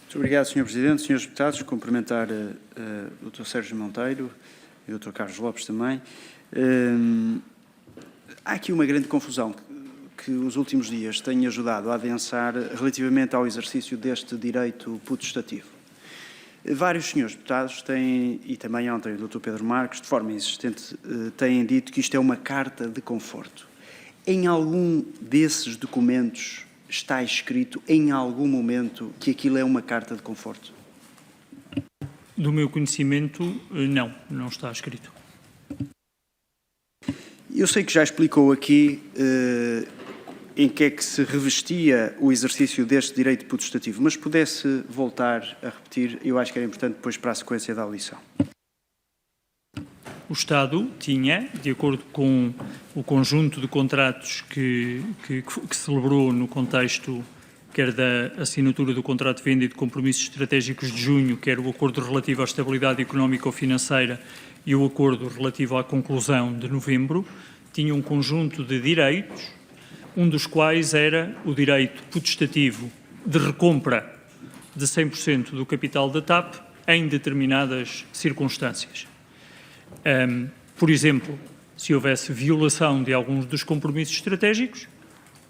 Muito obrigado, Sr. Presidente. Senhores Deputados, cumprimentar o Dr. Sérgio Monteiro e o Dr. Carlos Lopes também. Há aqui uma grande confusão que os últimos dias têm ajudado a adensar relativamente ao exercício deste direito potestativo. Vários senhores deputados têm, e também ontem o Dr. Pedro Marques, de forma insistente, têm dito que isto é uma carta de conforto. Em algum desses documentos está escrito, em algum momento, que aquilo é uma carta de conforto? Do meu conhecimento, não está escrito. Eu sei que já explicou aqui em que é que se revestia o exercício deste direito potestativo, mas pudesse voltar a repetir, eu acho que era importante depois para a sequência da audição. O Estado tinha, de acordo com o conjunto de contratos que celebrou no contexto quer da assinatura do contrato de venda e de compromissos estratégicos de junho, quer o acordo relativo à estabilidade económico-financeira e o acordo relativo à conclusão de novembro, tinha um conjunto de direitos, um dos quais era o direito potestativo de recompra de 100% do capital da TAP em determinadas circunstâncias. Por exemplo, se houvesse violação de alguns dos compromissos estratégicos,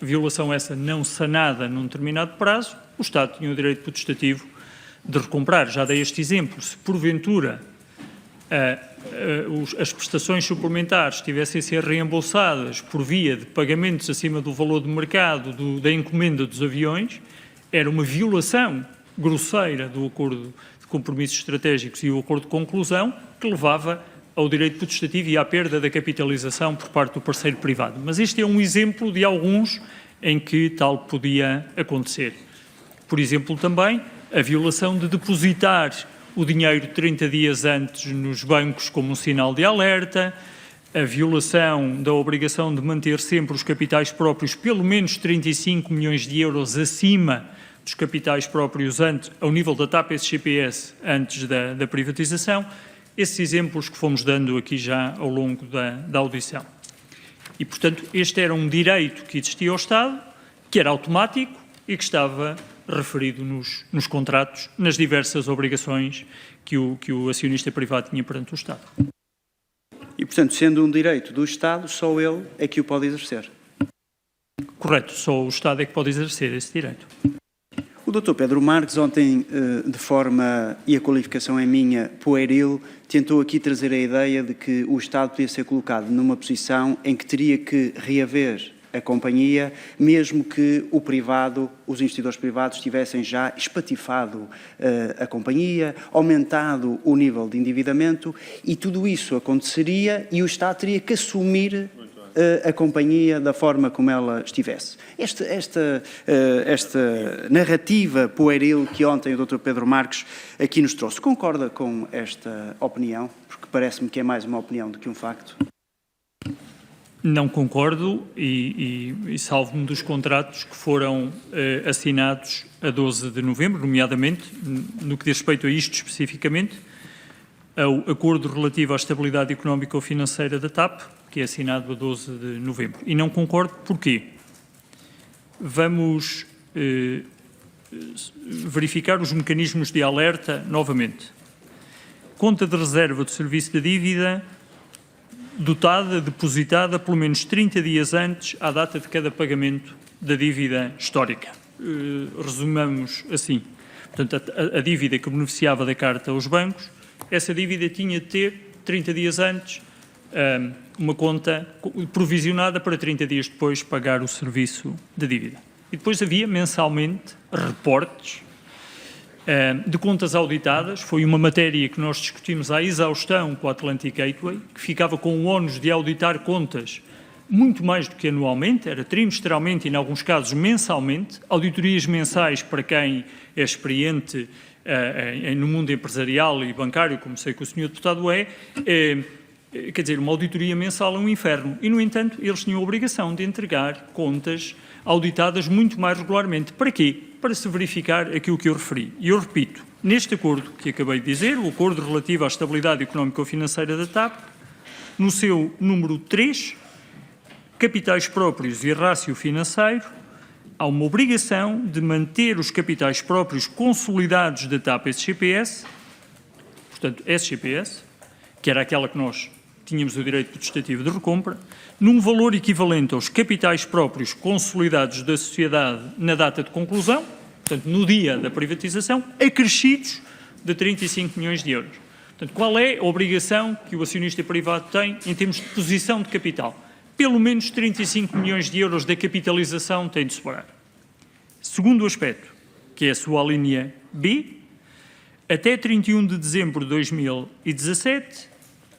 violação essa não sanada num determinado prazo, o Estado tinha o direito potestativo de recomprar. Já dei este exemplo. Se porventura as prestações suplementares tivessem a ser reembolsadas por via de pagamentos acima do valor de mercado da encomenda dos aviões, era uma violação grosseira do acordo de compromissos estratégicos e o acordo de conclusão que levava ao direito potestativo e à perda da capitalização por parte do parceiro privado. Mas este é um exemplo de alguns em que tal podia acontecer. Por exemplo, também a violação de depositar o dinheiro 30 dias antes nos bancos como um sinal de alerta, a violação da obrigação de manter sempre os capitais próprios pelo menos 35 milhões de euros acima dos capitais próprios ao nível da TAP SGPS antes da privatização. Esses exemplos que fomos dando aqui já ao longo da audição. E, portanto, este era um direito que existia ao Estado, que era automático e que estava referido nos contratos, nas diversas obrigações que o acionista privado tinha perante o Estado. E, portanto, sendo um direito do Estado, só ele é que o pode exercer? Correto, só o Estado é que pode exercer esse direito. O Dr. Pedro Marques, ontem, de forma, e a qualificação é minha, pueril, tentou aqui trazer a ideia de que o Estado podia ser colocado numa posição em que teria que reaver a companhia, mesmo que o privado, os investidores privados tivessem já espatifado a companhia, aumentado o nível de endividamento, e tudo isso aconteceria e o Estado teria que assumir a companhia da forma como ela estivesse. Esta narrativa pueril que ontem o Dr. Pedro Marques aqui nos trouxe, concorda com esta opinião? Porque parece-me que é mais uma opinião do que um facto. Não concordo e salvo-me dos contratos que foram assinados a 12 de novembro, nomeadamente, no que diz respeito a isto especificamente, ao acordo relativo à estabilidade económico-financeira da TAP, que é assinado a 12 de novembro. E não concordo porquê? Vamos verificar os mecanismos de alerta novamente. Conta de reserva do serviço da dívida dotada, depositada pelo menos 30 dias antes à data de cada pagamento da dívida histórica. Resumamos assim. Portanto, a dívida que beneficiava da carta aos bancos, essa dívida tinha de ter 30 dias antes uma conta provisionada para 30 dias depois pagar o serviço da dívida. E depois havia mensalmente reportes de contas auditadas. Foi uma matéria que nós discutimos à exaustão com a Atlantic Gateway, que ficava com o ónus de auditar contas muito mais do que anualmente, era trimestralmente e, em alguns casos, mensalmente. Auditorias mensais para quem é experiente no mundo empresarial e bancário, como sei que o Sr. Deputado quer dizer, uma auditoria mensal é um inferno. E, no entanto, eles tinham a obrigação de entregar contas auditadas muito mais regularmente. Para quê? Para se verificar aquilo que eu referi. E eu repito, neste acordo que acabei de dizer, o acordo relativo à estabilidade económico-financeira da TAP, no seu número 3, capitais próprios e rácio financeiro, há uma obrigação de manter os capitais próprios consolidados da TAP SGPS, portanto, SGPS, que era aquela que nós tínhamos o direito potestativo de recompra, num valor equivalente aos capitais próprios consolidados da sociedade na data de conclusão, portanto, no dia da privatização, acrescidos de 35 milhões de euros. Portanto, qual é a obrigação que o acionista privado tem em termos de posição de capital? Pelo menos 35 milhões de euros da capitalização tem de separar. Segundo aspecto, que é a sua linha B, até 31 de dezembro de 2017,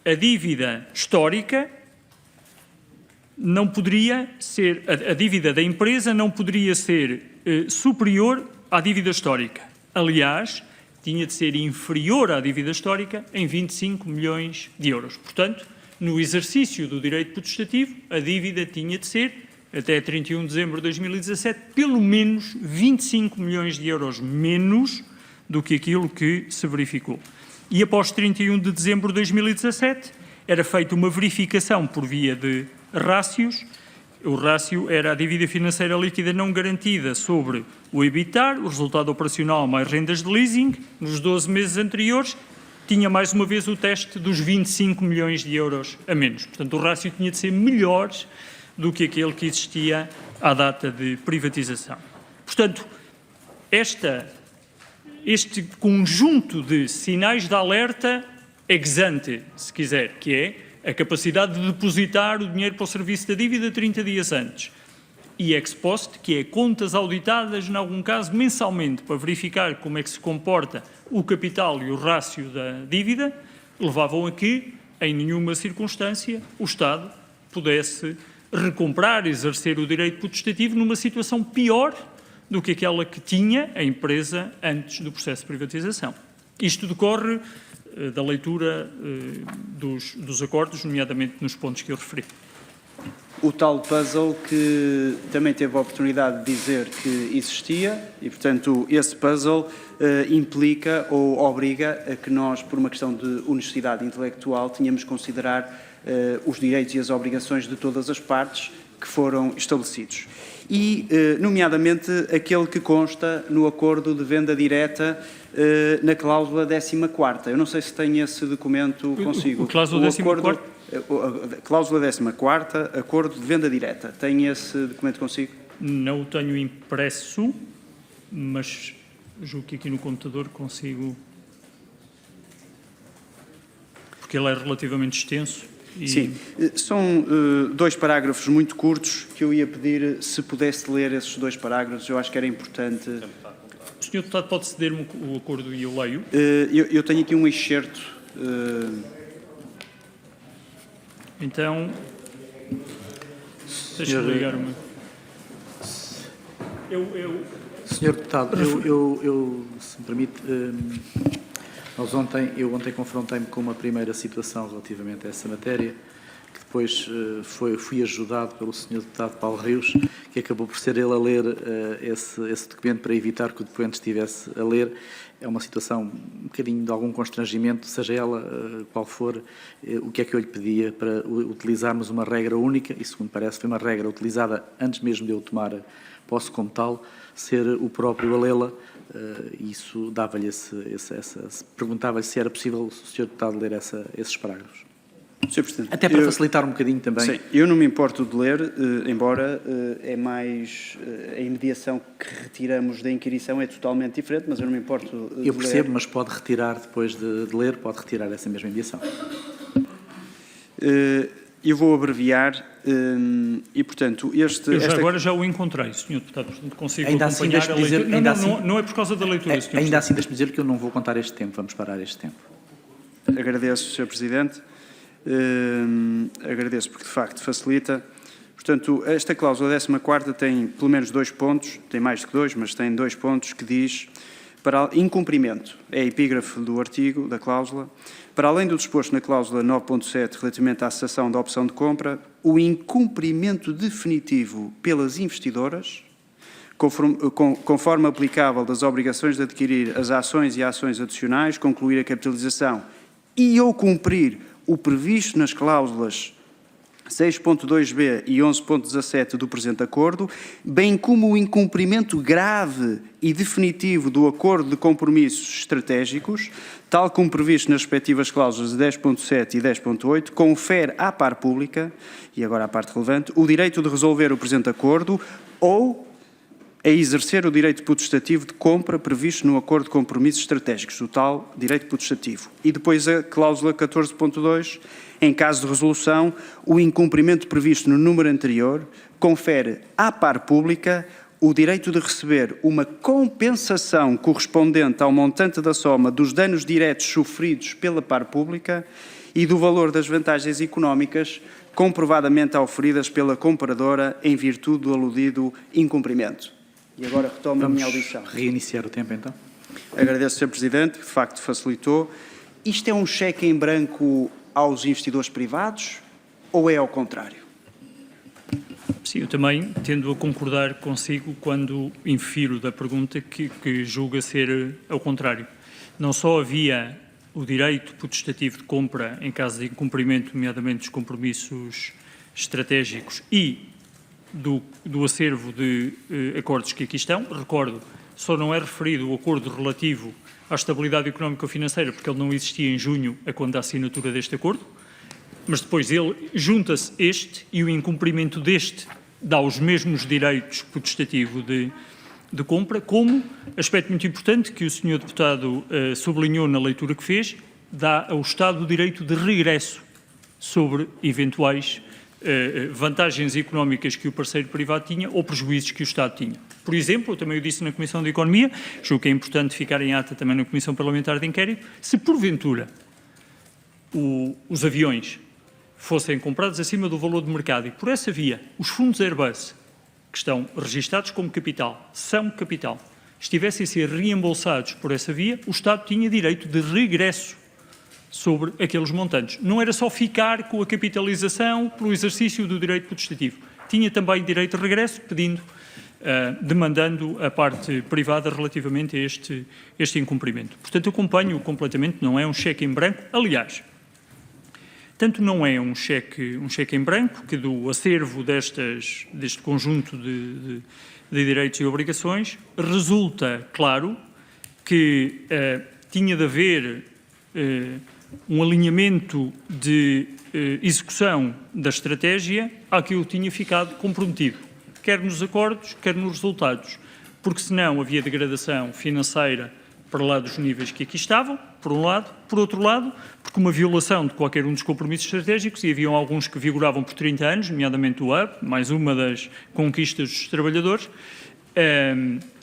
a dívida histórica não poderia ser, a dívida da empresa não poderia ser superior à dívida histórica. Aliás, tinha de ser inferior à dívida histórica em 25 milhões de euros. Portanto, no exercício do direito potestativo, a dívida tinha de ser, até 31 de dezembro de 2017, pelo menos 25 milhões de euros menos do que aquilo que se verificou. E após 31 de dezembro de 2017, era feita uma verificação por via de rácios. O rácio era a dívida financeira líquida não garantida sobre o EBITDAR, o resultado operacional mais rendas de leasing, nos 12 meses anteriores, tinha mais uma vez o teste dos 25 milhões de euros a menos. Portanto, o rácio tinha de ser melhor do que aquele que existia à data de privatização. Portanto, este conjunto de sinais de alerta ex ante, se quiser, que é a capacidade de depositar o dinheiro para o serviço da dívida 30 dias antes, e ex post, que é contas auditadas, em algum caso, mensalmente, para verificar como é que se comporta o capital e o rácio da dívida, levavam a que, em nenhuma circunstância, o Estado pudesse recomprar, exercer o direito potestativo numa situação pior do que aquela que tinha a empresa antes do processo de privatização. Isto decorre da leitura dos acordos, nomeadamente nos pontos que eu referi. O tal puzzle que também teve a oportunidade de dizer que existia e, portanto, esse puzzle implica ou obriga a que nós, por uma questão de honestidade intelectual, tenhamos de considerar os direitos e as obrigações de todas as partes que foram estabelecidos. E, nomeadamente, aquele que consta no acordo de venda direta na cláusula 14ª. Eu não sei se tem esse documento consigo. A cláusula 14ª? Cláusula 14ª, acordo de venda direta. Tem esse documento consigo? Não o tenho impresso, mas julgo que aqui no computador consigo, porque ele é relativamente extenso. Sim, são 2 parágrafos muito curtos que eu ia pedir se pudesse ler esses 2 parágrafos, eu acho que era importante. O Sr. Deputado pode ceder-me o acordo e eu leio? Eu tenho aqui um excerto. Então, deixa-me ligar-me. Sr. Deputado, se me permite, eu ontem confrontei-me com uma primeira situação relativamente a essa matéria, que depois fui ajudado pelo Sr. Deputado Paulo Rios, que acabou por ser ele a ler esse documento para evitar que o depoente estivesse a ler. É uma situação um bocadinho de algum constrangimento, seja ela qual for, o que é que eu lhe pedia para utilizarmos uma regra única, e segundo parece foi uma regra utilizada antes mesmo de eu tomar posse como tal, ser o próprio a lê-la. Isso dava-lhe perguntava-lhe se era possível o Sr. Deputado ler esses parágrafos. Sr. Presidente, até para facilitar um bocadinho também. Sim, eu não me importo de ler, embora é mais a imediação que retiramos da inquirição é totalmente diferente, mas eu não me importo de Eu percebo, ler. Mas pode retirar depois de ler, pode retirar essa mesma imediação. Eu vou abreviar e, portanto, agora já o encontrei, Sr. Deputado, portanto consigo ainda assim, acompanhar a leitura. dizer, não é por causa da leitura, Sr. Ainda assim, deixe-me dizer que eu não vou contar este tempo, vamos parar este tempo. Agradeço, Sr. Presidente. Agradeço porque, de facto, facilita. Portanto, esta cláusula 14ª tem pelo menos 2 pontos, tem mais do que 2, mas tem 2 pontos que diz, para incumprimento, é a epígrafe do artigo, da cláusula, para além do disposto na cláusula 9.7 relativamente à cessação da opção de compra, o incumprimento definitivo pelas investidoras, conforme aplicável das obrigações de adquirir as ações e ações adicionais, concluir a capitalização e ou cumprir o previsto nas cláusulas 6.2b e 11.17 do presente acordo, bem como o incumprimento grave e definitivo do acordo de compromissos estratégicos, tal como previsto nas respectivas cláusulas 10.7 e 10.8, confere à par pública, e agora a parte relevante, o direito de resolver o presente acordo ou a exercer o direito potestativo de compra previsto no acordo de compromissos estratégicos, o tal direito potestativo. E depois a cláusula 14.2, em caso de resolução, o incumprimento previsto no número anterior confere à par pública o direito de receber uma compensação correspondente ao montante da soma dos danos diretos sofridos pela par pública e do valor das vantagens económicas comprovadamente auferidas pela compradora em virtude do aludido incumprimento. E agora retomo a minha audição. Reiniciar o tempo, então. Agradeço, Sr. Presidente, que de facto facilitou. Isto é um cheque em branco aos investidores privados ou é ao contrário? Sim, eu também tendo a concordar consigo quando infiro da pergunta que julga ser ao contrário. Não só havia o direito potestativo de compra em caso de incumprimento, nomeadamente dos compromissos estratégicos e do acervo de acordos que aqui estão. Recordo, só não é referido o acordo relativo à estabilidade económico-financeira, porque ele não existia em junho, a quando da assinatura deste acordo, mas depois ele junta-se este e o incumprimento deste dá os mesmos direitos potestativo de compra, como aspecto muito importante que o Sr. Deputado sublinhou na leitura que fez, dá ao Estado o direito de regresso sobre eventuais vantagens económicas que o parceiro privado tinha ou prejuízos que o Estado tinha. Por exemplo, eu também o disse na Comissão de Economia, julgo que é importante ficar em ata também na Comissão Parlamentar de Inquérito, se porventura os aviões fossem comprados acima do valor de mercado e por essa via os fundos Airbus, que estão registados como capital, são capital, estivessem a ser reembolsados por essa via, o Estado tinha direito de regresso sobre aqueles montantes. Não era só ficar com a capitalização pelo exercício do direito potestativo. Tinha também direito de regresso, demandando a parte privada relativamente a este incumprimento. Portanto, eu acompanho completamente, não é um cheque em branco. Aliás, tanto não é um cheque em branco, que do acervo deste conjunto de direitos e obrigações, resulta claro que tinha de haver um alinhamento de execução da estratégia àquilo que tinha ficado comprometido, quer nos acordos, quer nos resultados, porque senão havia degradação financeira para lá dos níveis que aqui estavam, por um lado, por outro lado, porque uma violação de qualquer um dos compromissos estratégicos, e haviam alguns que vigoravam por 30 anos, nomeadamente o hub, mais uma das conquistas dos trabalhadores,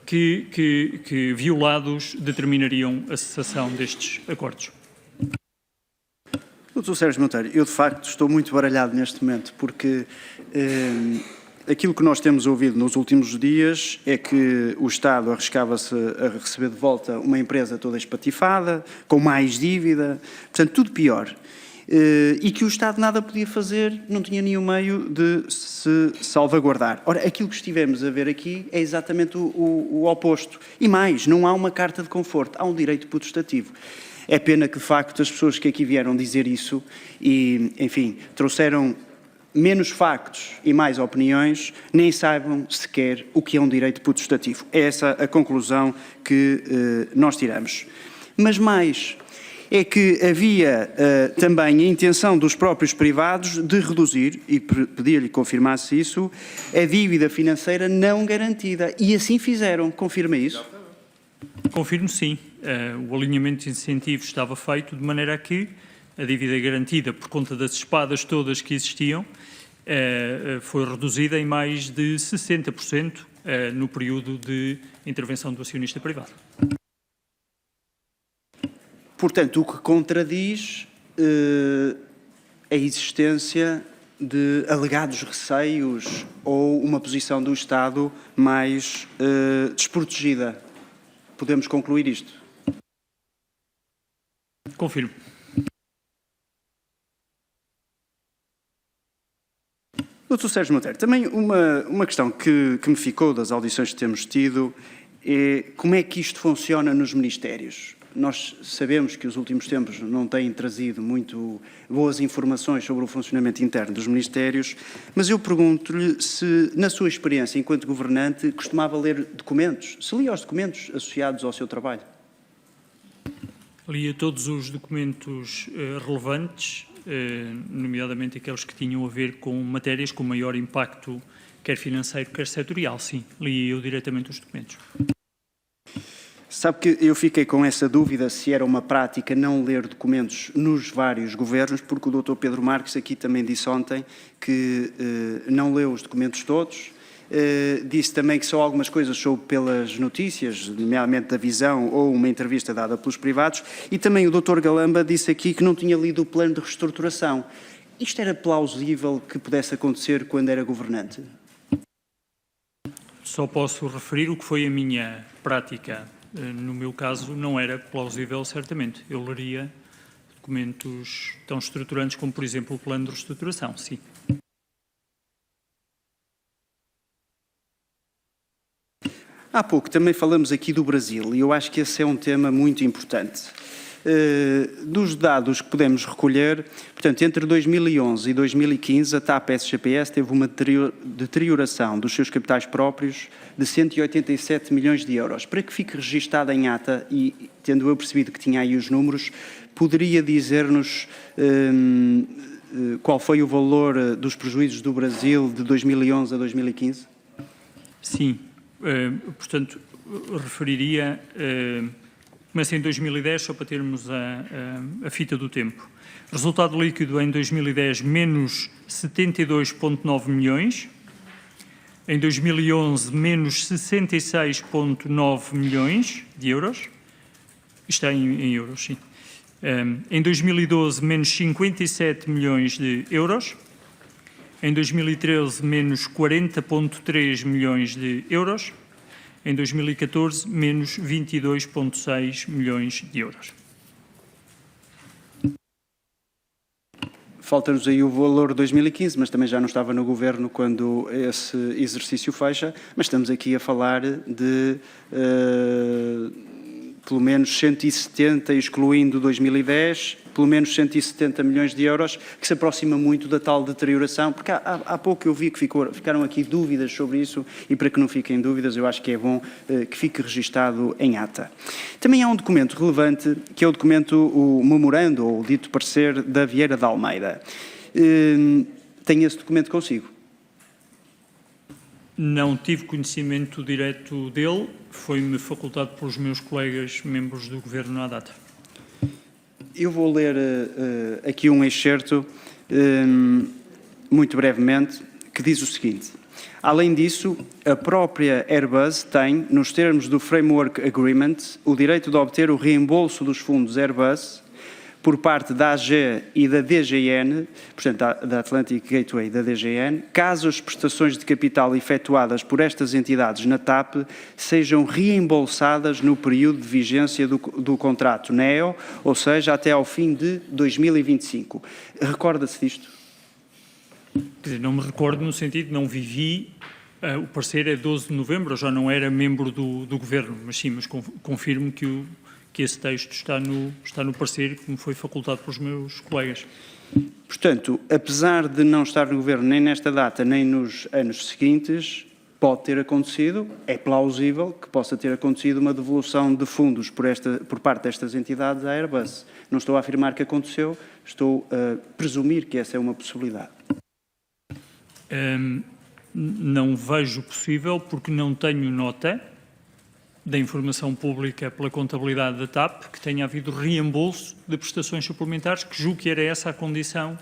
que violados determinariam a cessação destes acordos. Dr. Sérgio Monteiro, eu de facto estou muito baralhado neste momento, porque aquilo que nós temos ouvido nos últimos dias é que o Estado arriscava-se a receber de volta uma empresa toda espatifada, com mais dívida, portanto tudo pior. E que o Estado nada podia fazer, não tinha nenhum meio de se salvaguardar. Ora, aquilo que estivemos a ver aqui é exatamente o oposto. E mais, não há uma carta de conforto, há um direito potestativo. É pena que, de facto, as pessoas que aqui vieram dizer isso e, enfim, trouxeram menos factos e mais opiniões, nem saibam sequer o que é um direito potestativo. É essa a conclusão que nós tiramos. Mas mais, é que havia também a intenção dos próprios privados de reduzir, e pedir-lhe que confirmasse isso, a dívida financeira não garantida. E assim fizeram. Confirma isso? Confirmo, sim. O alinhamento de incentivos estava feito de maneira a que a dívida garantida, por conta das espadas todas que existiam, foi reduzida em mais de 60% no período de intervenção do acionista privado. Portanto, o que contradiz a existência de alegados receios ou uma posição do Estado mais desprotegida. Podemos concluir isto? Confirmo. Dr. Sérgio Monteiro, também uma questão que me ficou das audições que temos tido é como é que isto funciona nos ministérios. nós sabemos que os últimos tempos não têm trazido muito boas informações sobre o funcionamento interno dos ministérios, mas eu pergunto-lhe se, na sua experiência enquanto governante, costumava ler documentos, se lia os documentos associados ao seu trabalho. Lia todos os documentos relevantes, nomeadamente aqueles que tinham a ver com matérias com maior impacto, quer financeiro, quer setorial. Sim, lia eu diretamente os documentos. Sabe que eu fiquei com essa dúvida se era uma prática não ler documentos nos vários governos, porque o Dr. Pedro Marques aqui também disse ontem que não leu os documentos todos, disse também que só algumas coisas soube pelas notícias, nomeadamente da Visão ou uma entrevista dada pelos privados, e também o Dr. Galamba disse aqui que não tinha lido o plano de reestruturação. Isto era plausível que pudesse acontecer quando era governante? Só posso referir o que foi a minha prática. No meu caso, não era plausível, certamente. Eu leria documentos tão estruturantes como, por exemplo, o plano de reestruturação, sim. Há pouco também falamos aqui do Brasil e eu acho que esse é um tema muito importante. Dos dados que podemos recolher, portanto, entre 2011 e 2015, a TAP SGPS teve uma deterioração dos seus capitais próprios de 187 milhões de euros. Para que fique registada em ata, e tendo eu percebido que tinha aí os números, poderia dizer-nos qual foi o valor dos prejuízos do Brasil de 2011 a 2015? Sim, portanto, referiria... Começa em 2010, só para termos a fita do tempo. Resultado líquido em 2010, menos 72,9 milhões. Em 2011, menos 66,9 milhões de euros. Isto é em euros, sim. Em 2012, menos 57 milhões de euros. Em 2013, menos 40,3 milhões de euros. Em 2014, menos 22,6 milhões de euros. Falta-nos aí o valor de 2015, mas também já não estava no Governo quando esse exercício fecha, mas estamos aqui a falar de pelo menos 170, excluindo 2010, pelo menos 170 milhões de euros, que se aproxima muito da tal deterioração, porque há pouco eu vi que ficaram aqui dúvidas sobre isso, e para que não fiquem dúvidas, eu acho que é bom que fique registado em ata. Também há um documento relevante, que é o documento, o memorando, ou o dito parecer, da Vieira de Almeida. Tem esse documento consigo? Não tive conhecimento direto dele, foi-me facultado pelos meus colegas membros do Governo à data. Eu vou ler aqui um excerto, muito brevemente, que diz o seguinte: além disso, a própria Airbus tem, nos termos do Framework Agreement, o direito de obter o reembolso dos fundos Airbus por parte da AG e da DGN, portanto, da Atlantic Gateway e da DGN, caso as prestações de capital efetuadas por estas entidades na TAP sejam reembolsadas no período de vigência do contrato NEO, ou seja, até ao fim de 2025. Recorda-se disto? Quer dizer, não me recordo no sentido de não vivi, o parecer é 12 de novembro, eu já não era membro do Governo, mas sim, mas confirmo que esse texto está no parecer que me foi facultado pelos meus colegas. Portanto, apesar de não estar no Governo nem nesta data, nem nos anos seguintes, pode ter acontecido, é plausível que possa ter acontecido uma devolução de fundos por parte destas entidades à Airbus. Não estou a afirmar que aconteceu, estou a presumir que essa é uma possibilidade. Não vejo possível porque não tenho nota da informação pública pela contabilidade da TAP que tenha havido reembolso de prestações suplementares, que julgo que era essa a condição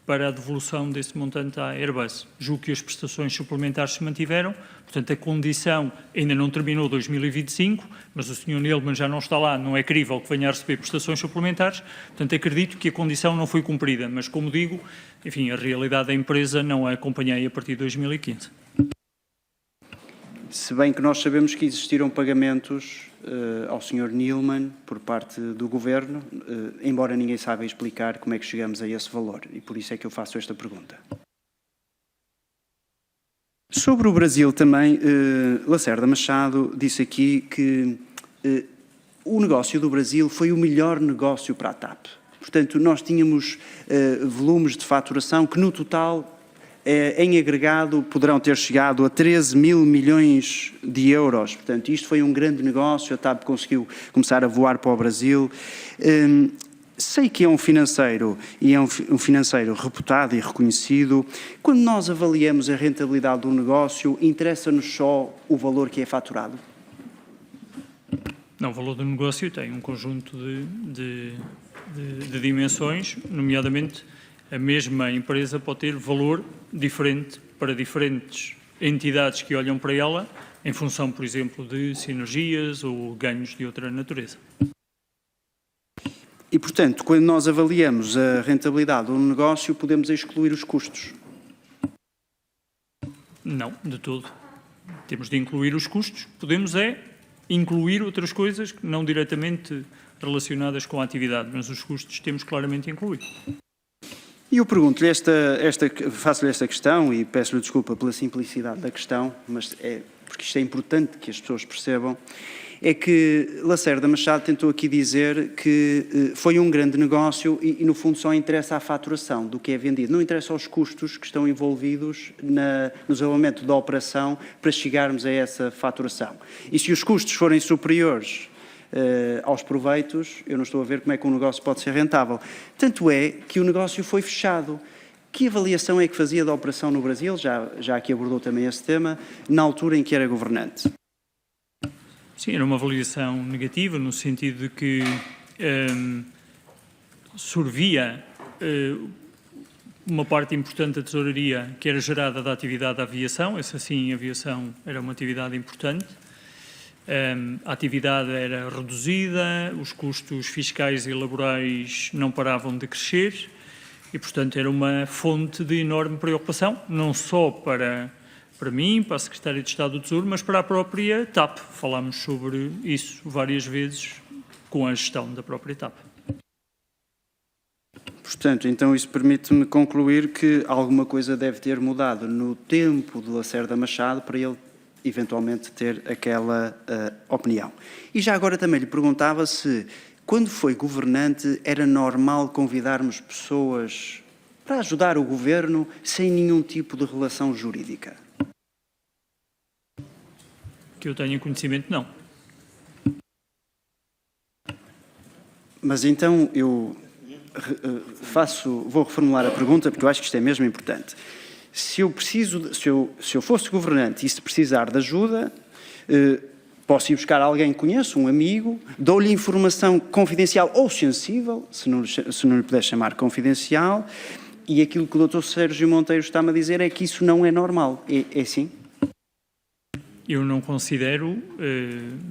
para a devolução desse montante à Airbus. Julgo que as prestações suplementares se mantiveram, portanto a condição ainda não terminou 2025, mas o Sr. Nilman já não está lá, não é crível que venha a receber prestações suplementares, portanto acredito que a condição não foi cumprida, mas como digo, enfim, a realidade da empresa não a acompanhei a partir de 2015. Se bem que nós sabemos que existiram pagamentos ao Sr. Nilman por parte do Governo, embora ninguém saiba explicar como é que chegamos a esse valor, e por isso é que eu faço esta pergunta. Sobre o Brasil também, Lacerda Machado disse aqui que o negócio do Brasil foi o melhor negócio para a TAP. Portanto, nós tínhamos volumes de faturação que, no total, em agregado, poderão ter chegado a 13 mil milhões de euros. Portanto, isto foi um grande negócio, a TAP conseguiu começar a voar para o Brasil. Sei que é um financeiro, e é um financeiro reputado e reconhecido. Quando nós avaliamos a rentabilidade do negócio, interessa-nos só o valor que é faturado? Não, o valor do negócio tem um conjunto de dimensões, nomeadamente a mesma empresa pode ter valor diferente para diferentes entidades que olham para ela, em função, por exemplo, de sinergias ou ganhos de outra natureza. E, portanto, quando nós avaliamos a rentabilidade do negócio, podemos excluir os custos? Não, de todo. Temos de incluir os custos, podemos incluir outras coisas não diretamente relacionadas com a atividade, mas os custos temos claramente incluído. E eu pergunto-lhe faço-lhe esta questão e peço-lhe desculpa pela simplicidade da questão, mas porque isto é importante que as pessoas percebam, é que Lacerda Machado tentou aqui dizer que foi um grande negócio e, no fundo, só interessa a faturação do que é vendido. Não interessa os custos que estão envolvidos no desenvolvimento da operação para chegarmos a essa faturação. E se os custos forem superiores aos proveitos, eu não estou a ver como é que um negócio pode ser rentável. Tanto é que o negócio foi fechado. Que avaliação é que fazia da operação no Brasil, já aqui abordou também esse tema, na altura em que era governante? Sim, era uma avaliação negativa, no sentido de que sorvia uma parte importante da tesouraria que era gerada da atividade da aviação. Essa sim, a aviação era uma atividade importante. A atividade era reduzida, os custos fiscais e laborais não paravam de crescer e, portanto, era uma fonte de enorme preocupação, não só para mim, para a Secretária de Estado do Tesouro, mas para a própria TAP. Falámos sobre isso várias vezes com a gestão da própria TAP. Portanto, então isso permite-me concluir que alguma coisa deve ter mudado no tempo de Lacerda Machado para ele eventualmente ter aquela opinião. E já agora também lhe perguntava se, quando foi governante, era normal convidarmos pessoas para ajudar o governo sem nenhum tipo de relação jurídica. Que eu tenha conhecimento, não. Mas então eu vou reformular a pergunta, porque eu acho que isto é mesmo importante. Se eu fosse governante e se precisar de ajuda, posso ir buscar alguém que conheço, um amigo, dou-lhe informação confidencial ou sensível, se não lhe puder chamar confidencial, e aquilo que o Dr. Sérgio Monteiro está-me a dizer é que isso não é normal. É assim? Eu não considero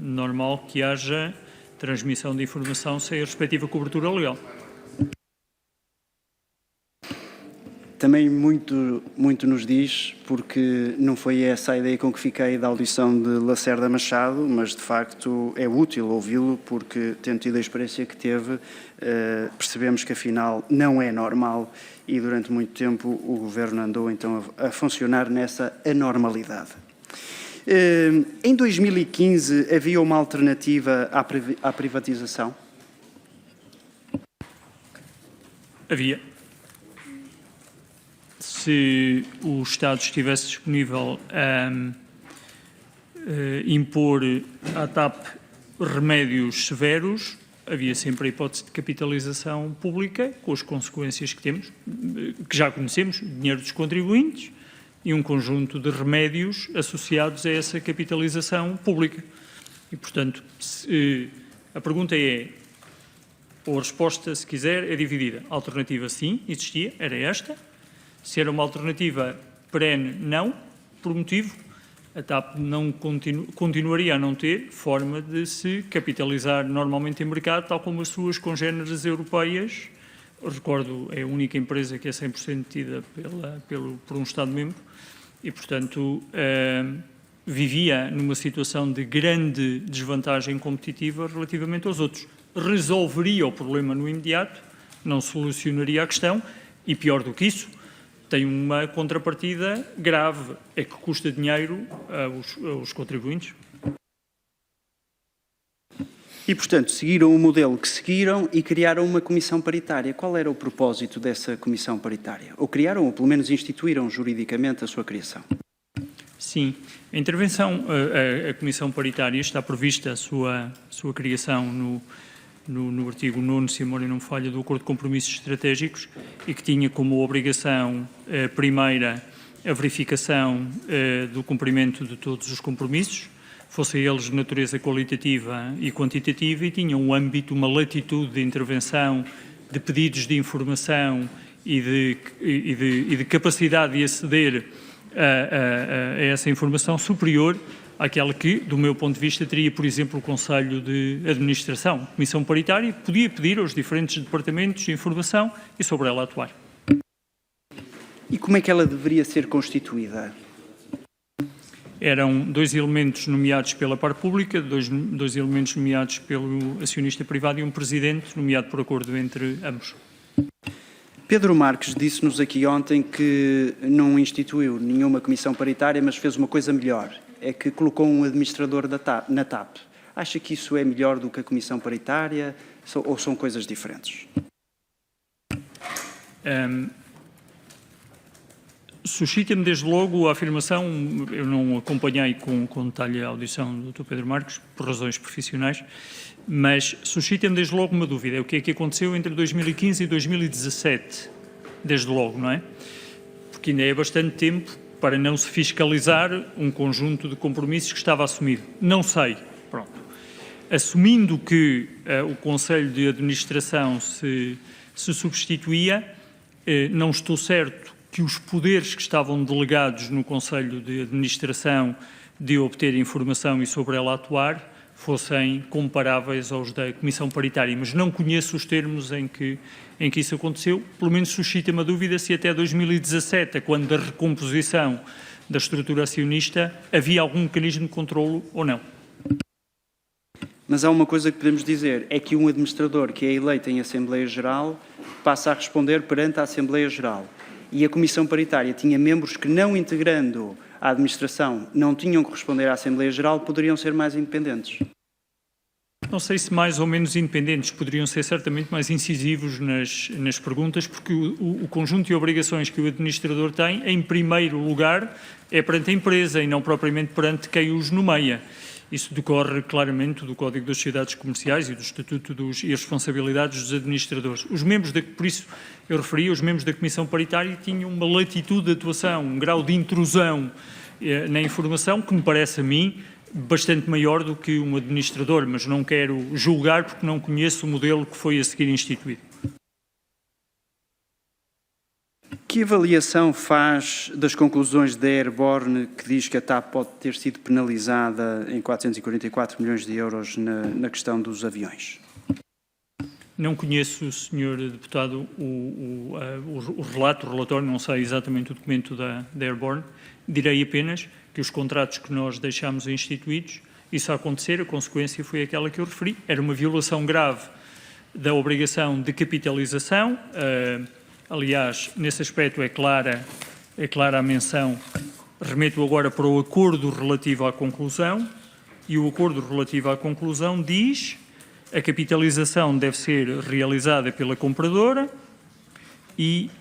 normal que haja transmissão de informação sem a respectiva cobertura legal. Também muito nos diz, porque não foi essa a ideia com que fiquei da audição de Lacerda Machado, mas de facto é útil ouvi-lo, porque tendo tido a experiência que teve, percebemos que afinal não é normal e durante muito tempo o Governo andou então a funcionar nessa anormalidade. Em 2015 havia uma alternativa à privatização? Havia. Se o Estado estivesse disponível a impor à TAP remédios severos, havia sempre a hipótese de capitalização pública, com as consequências que temos, que já conhecemos, dinheiro dos contribuintes e um conjunto de remédios associados a essa capitalização pública. E, portanto, a pergunta é, ou a resposta, se quiser, é dividida. A alternativa, sim, existia, era esta. Se era uma alternativa perene, não, por motivo, a TAP não continuaria a não ter forma de se capitalizar normalmente em mercado, tal como as suas congêneres europeias. Recordo, é a única empresa que é 100% tida por um Estado-membro e, portanto, vivia numa situação de grande desvantagem competitiva relativamente aos outros. Resolveria o problema no imediato, não solucionaria a questão e, pior do que isso, tem uma contrapartida grave, é que custa dinheiro aos contribuintes. E, portanto, seguiram o modelo que seguiram e criaram uma comissão paritária. Qual era o propósito dessa comissão paritária? Ou criaram, ou pelo menos instituíram juridicamente a sua criação? Sim. A intervenção, a comissão paritária está prevista a sua criação no artigo 9º, se a memória não me falha, do Acordo de Compromissos Estratégicos e que tinha como obrigação primeira a verificação do cumprimento de todos os compromissos, fossem eles de natureza qualitativa e quantitativa, e tinham um âmbito, uma latitude de intervenção, de pedidos de informação e de capacidade de aceder a essa informação superior àquela que, do meu ponto de vista, teria, por exemplo, o Conselho de Administração. A Comissão Paritária podia pedir aos diferentes departamentos de informação e sobre ela atuar. E como é que ela deveria ser constituída? Eram 2 elementos nomeados pela parte pública, dois elementos nomeados pelo acionista privado e um presidente nomeado por acordo entre ambos. Pedro Marques disse-nos aqui ontem que não instituiu nenhuma comissão paritária, mas fez uma coisa melhor, é que colocou um administrador na TAP. Acha que isso é melhor do que a comissão paritária ou são coisas diferentes? Suscita-me desde logo a afirmação, eu não acompanhei com detalhe a audição do Dr. Pedro Marques, por razões profissionais, mas suscita-me desde logo uma dúvida, o que é que aconteceu entre 2015 e 2017, desde logo, não é? Porque ainda é bastante tempo para não se fiscalizar um conjunto de compromissos que estava assumido. Não sei, pronto. Assumindo que o Conselho de Administração se substituía, não estou certo que os poderes que estavam delegados no Conselho de Administração de obter informação e sobre ela atuar fossem comparáveis aos da Comissão Paritária, mas não conheço os termos em que isso aconteceu. Pelo menos suscita-me a dúvida se até 2017, quando da recomposição da estrutura acionista, havia algum mecanismo de controlo ou não. Mas há uma coisa que podemos dizer, é que um administrador que é eleito em Assembleia Geral passa a responder perante a Assembleia Geral. E a Comissão Paritária tinha membros que, não integrando a administração, não tinham que responder à Assembleia Geral, poderiam ser mais independentes. Não sei se mais ou menos independentes, poderiam ser certamente mais incisivos nas perguntas, porque o conjunto de obrigações que o administrador tem, em primeiro lugar, é perante a empresa e não propriamente perante quem os nomeia. Isso decorre claramente do Código das Sociedades Comerciais e do Estatuto e as responsabilidades dos administradores. Por isso eu referi, os membros da Comissão Paritária tinham uma latitude de atuação, um grau de intrusão na informação que me parece a mim bastante maior do que um administrador, mas não quero julgar porque não conheço o modelo que foi a seguir instituído. Que avaliação faz das conclusões da Airborne, que diz que a TAP pode ter sido penalizada em 444 milhões de euros na questão dos aviões? Não conheço, Sr. Deputado, o relatório, não sei exatamente o documento da Airborne. Direi apenas que os contratos que nós deixámos instituídos, isso a acontecer, a consequência foi aquela que eu referi. Era uma violação grave da obrigação de capitalização. Aliás, nesse aspecto é clara a menção, remeto agora para o acordo relativo à conclusão, e o acordo relativo à conclusão diz a capitalização deve ser realizada pela compradora e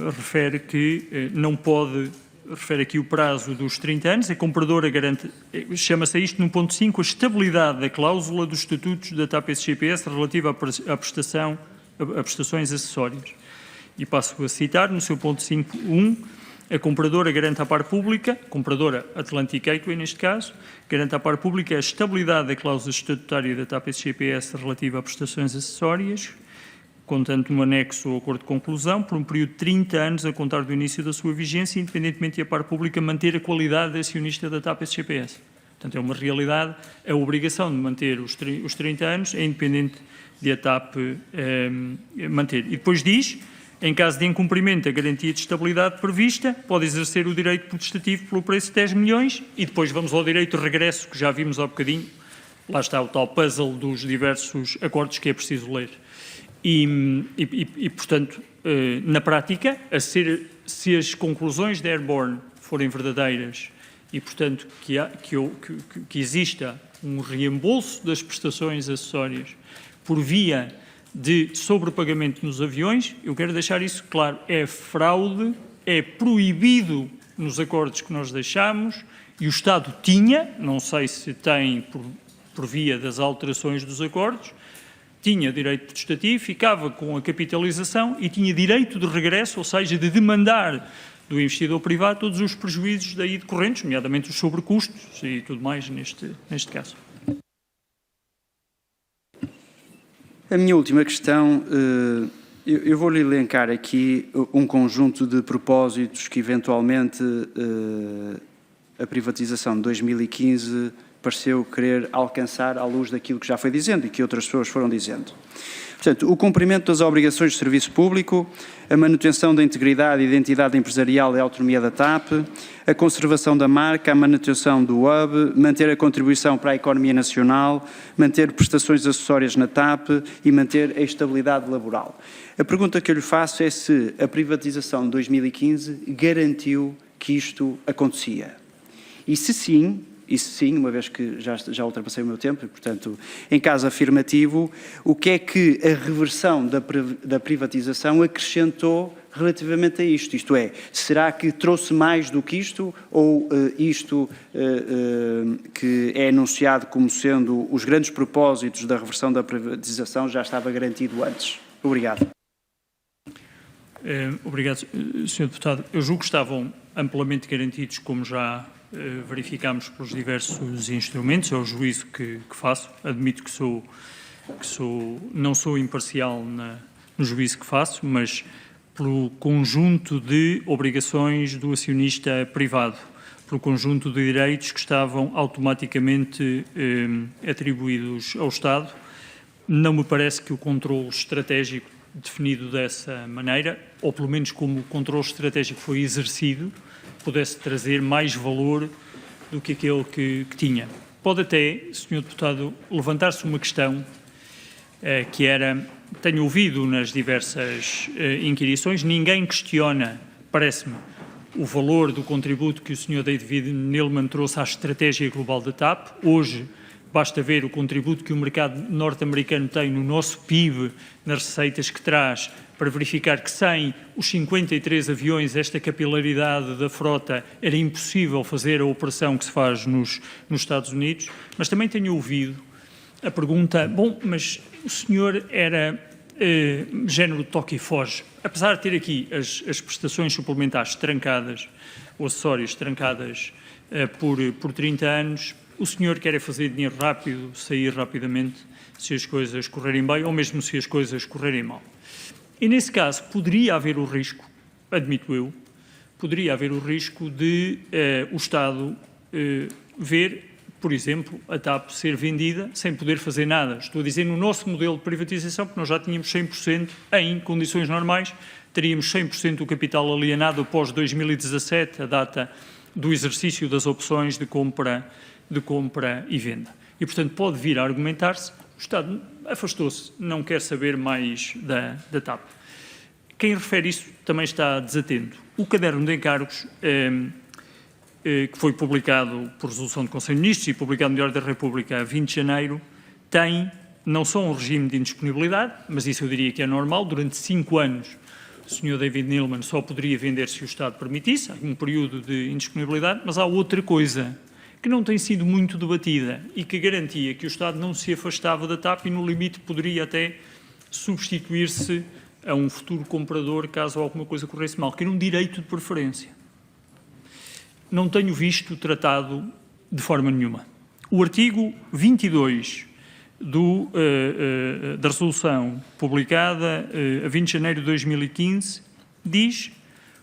refere que não pode, refere aqui o prazo dos 30 anos, a compradora garante, chama-se isto no ponto 5, a estabilidade da cláusula dos estatutos da TAP SGPS relativa a prestações acessórias. E passo a citar, no seu ponto 5.1, a compradora garante à parte pública, compradora Atlantic Gateway neste caso, garante à parte pública a estabilidade da cláusula estatutária da TAP SGPS relativa a prestações acessórias, contando no anexo ao acordo de conclusão, por um período de 30 anos a contar do início da sua vigência, independentemente de a parte pública manter a qualidade de acionista da TAP SGPS. Portanto, é uma realidade, a obrigação de manter os 30 anos é independente de a TAP manter. E depois diz, em caso de incumprimento da garantia de estabilidade prevista, pode exercer o direito protestativo pelo preço de 10 milhões e depois vamos ao direito de regresso, que já vimos há bocadinho. Lá está o tal puzzle dos diversos acordos que é preciso ler. E portanto, na prática, se as conclusões da Airborne forem verdadeiras e, portanto, que exista um reembolso das prestações acessórias por via de sobrepagamento nos aviões. Eu quero deixar isso claro, é fraude, é proibido nos acordos que nós deixamos, e o Estado tinha, não sei se tem por via das alterações dos acordos, tinha direito prestativo, ficava com a capitalização e tinha direito de regresso, ou seja, de demandar do investidor privado todos os prejuízos daí decorrentes, nomeadamente os sobrecustos e tudo mais neste caso. A minha última questão, eu vou-lhe elencar aqui um conjunto de propósitos que eventualmente a privatização de 2015 pareceu querer alcançar à luz daquilo que já foi dizendo e que outras pessoas foram dizendo. Portanto, o cumprimento das obrigações de serviço público, a manutenção da integridade e identidade empresarial e autonomia da TAP, a conservação da marca, a manutenção do hub, manter a contribuição para a economia nacional, manter prestações acessórias na TAP e manter a estabilidade laboral. A pergunta que eu lhe faço é se a privatização de 2015 garantiu que isto acontecia. E se sim, uma vez que já ultrapassei o meu tempo e, portanto, em caso afirmativo, o que é que a reversão da privatização acrescentou relativamente a isto? Isto é, será que trouxe mais do que isto ou isto que é anunciado como sendo os grandes propósitos da reversão da privatização já estava garantido antes? Obrigado. Obrigado, Sr. Deputado. Eu julgo que estavam amplamente garantidos, como já verificámos pelos diversos instrumentos, é o juízo que faço. Admito que não sou imparcial no juízo que faço, mas pelo conjunto de obrigações do acionista privado, pelo conjunto de direitos que estavam automaticamente atribuídos ao Estado, não me parece que o controle estratégico definido dessa maneira, ou pelo menos como o controle estratégico foi exercido, pudesse trazer mais valor do que aquele que tinha. Pode até, Sr. Deputado, levantar-se uma questão que era, tenho ouvido nas diversas inquirições, ninguém questiona, parece-me, o valor do contributo que o Sr. David Neeleman trouxe à estratégia global da TAP. Hoje, basta ver o contributo que o mercado norte-americano tem no nosso PIB, nas receitas que traz, para verificar que sem os 53 aviões, esta capilaridade da frota, era impossível fazer a operação que se faz nos Estados Unidos. Mas também tenho ouvido a pergunta, bom, mas o senhor era género toque e foge. Apesar de ter aqui as prestações suplementares trancadas, ou acessórios trancadas por 30 anos, o senhor quer fazer dinheiro rápido, sair rapidamente, se as coisas correrem bem, ou mesmo se as coisas correrem mal. E, nesse caso, poderia haver o risco, admito eu, poderia haver o risco de o Estado ver, por exemplo, a TAP ser vendida sem poder fazer nada. Estou a dizer, no nosso modelo de privatização, que nós já tínhamos 100% em condições normais, teríamos 100% do capital alienado após 2017, a data do exercício das opções de compra e venda. E, portanto, pode vir a argumentar-se, o Estado afastou-se, não quer saber mais da TAP. Quem refere isso também está desatento. O caderno de encargos, que foi publicado por resolução do Conselho de Ministros e publicado no Diário da República a 20 de janeiro, tem não só um regime de indisponibilidade, mas isso eu diria que é normal, durante 5 anos o Sr. David Neeleman só poderia vender se o Estado permitisse, há um período de indisponibilidade, mas há outra coisa que não tem sido muito debatida e que garantia que o Estado não se afastava da TAP e, no limite, poderia até substituir-se a um futuro comprador caso alguma coisa corresse mal, que era um direito de preferência. Não tenho visto tratado de forma nenhuma. O artigo 22 da resolução publicada a 20 de janeiro de 2015 diz: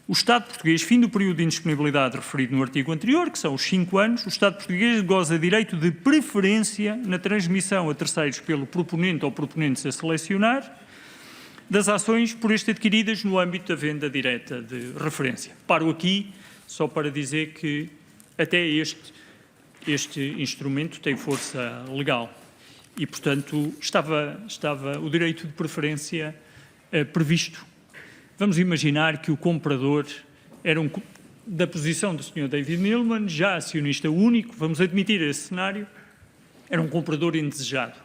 o Estado português, fim do período de indisponibilidade referido no artigo anterior, que são os 5 anos, o Estado português goza direito de preferência na transmissão a terceiros pelo proponente ou proponentes a selecionar das ações por este adquiridas no âmbito da venda direta de referência. Paro aqui só para dizer que até este instrumento tem força legal e, portanto, estava o direito de preferência previsto. Vamos imaginar que o comprador era da posição do Sr. David Neeleman, já acionista único, vamos admitir esse cenário, era um comprador indesejado.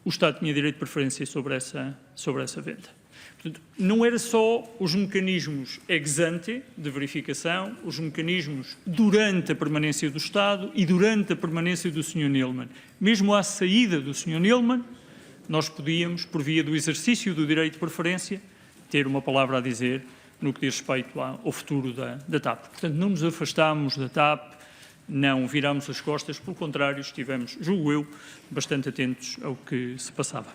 O Estado tinha direito de preferência sobre essa venda. Portanto, não era só os mecanismos ex ante de verificação, os mecanismos durante a permanência do Estado e durante a permanência do Sr. Neeleman. Mesmo à saída do Sr. Neeleman, nós podíamos, por via do exercício do direito de preferência, ter uma palavra a dizer no que diz respeito ao futuro da TAP. Portanto, não nos afastámos da TAP, não virámos as costas, pelo contrário, estivemos, julgo eu, bastante atentos ao que se passava.